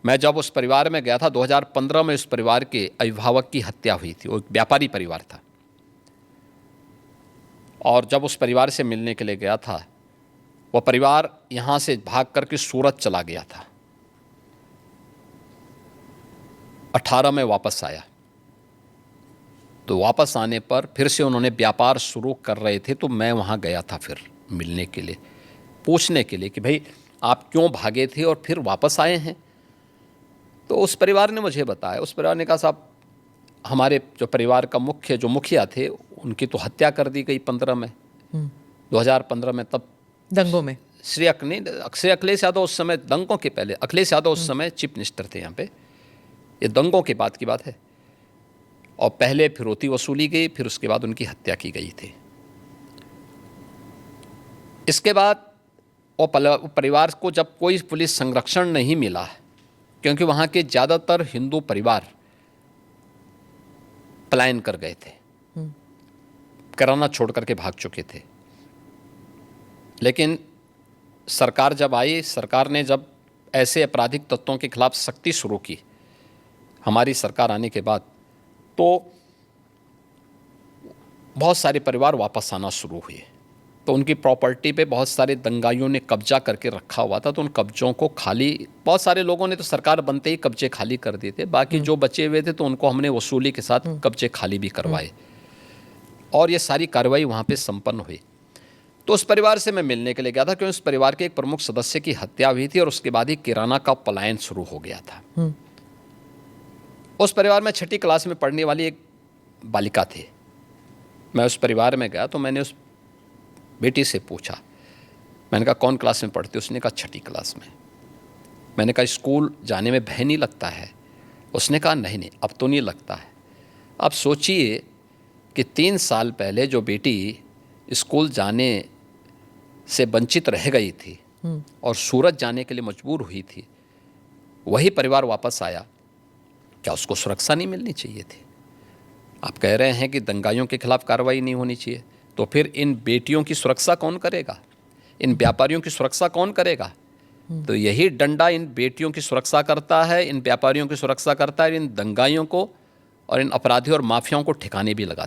मैं जब उस परिवार में गया था 2015 में, उस परिवार के अभिभावक की हत्या हुई थी। वो एक व्यापारी परिवार था, और जब उस परिवार से मिलने के लिए गया था, वह परिवार यहाँ से भाग करके सूरत चला गया था। 18 में वापस आया, तो वापस आने पर फिर से उन्होंने व्यापार शुरू कर रहे थे, तो मैं वहाँ गया था फिर मिलने के लिए, पूछने के लिए कि भाई आप क्यों भागे थे और फिर वापस आए हैं। तो उस परिवार ने मुझे बताया, उस परिवार ने कहा साहब हमारे जो परिवार का जो मुखिया थे, उनकी तो हत्या कर दी गई 15 में, 2015 में, तब दंगों में। श्री अखिलेश यादव उस समय, दंगों के पहले अखिलेश यादव उस समय चीफ मिनिस्टर थे यहाँ पे, ये दंगों के बाद की बात है। और पहले फिरौती वसूली गई, फिर उसके बाद उनकी हत्या की गई थी। इसके बाद वो परिवार को जब कोई पुलिस संरक्षण नहीं मिला, क्योंकि वहाँ के ज़्यादातर हिंदू परिवार पलायन कर गए थे, कराना छोड़ करके भाग चुके थे। लेकिन सरकार जब आई, सरकार ने जब ऐसे आपराधिक तत्वों के खिलाफ सख्ती शुरू की, हमारी सरकार आने के बाद, तो बहुत सारे परिवार वापस आना शुरू हुए। तो उनकी प्रॉपर्टी पे बहुत सारे दंगाइयों ने कब्जा करके रखा हुआ था, तो उन कब्जों को खाली, बहुत सारे लोगों ने तो सरकार बनते ही कब्जे खाली कर दिए थे, बाकी जो बचे हुए थे तो उनको हमने वसूली के साथ कब्जे खाली भी करवाए, और ये सारी कार्रवाई वहाँ पे संपन्न हुई। तो उस परिवार से मैं मिलने के लिए गया था, क्योंकि उस परिवार के एक प्रमुख सदस्य की हत्या हुई थी और उसके बाद ही किराना का पलायन शुरू हो गया था। उस परिवार में 6ठी क्लास में पढ़ने वाली एक बालिका थी। मैं उस परिवार में गया तो मैंने उस बेटी से पूछा, मैंने कहा कौन क्लास में पढ़ती? उसने कहा 6ठी क्लास में। मैंने कहा स्कूल जाने में भय नहीं लगता है? उसने कहा नहीं, अब तो नहीं लगता है। अब सोचिए कि 3 साल पहले जो बेटी स्कूल जाने से वंचित रह गई थी और सूरत जाने के लिए मजबूर हुई थी, वही परिवार वापस आया, क्या उसको सुरक्षा नहीं मिलनी चाहिए थी? आप कह रहे हैं कि दंगाइयों के खिलाफ कार्रवाई नहीं होनी चाहिए, तो फिर इन बेटियों की सुरक्षा कौन करेगा? इन व्यापारियों की सुरक्षा कौन करेगा? तो यही डंडा इन बेटियों की सुरक्षा करता है, इन व्यापारियों की सुरक्षा करता है, इन दंगाइयों को और इन अपराधियों और माफियाओं को ठिकाने भी लगाता है।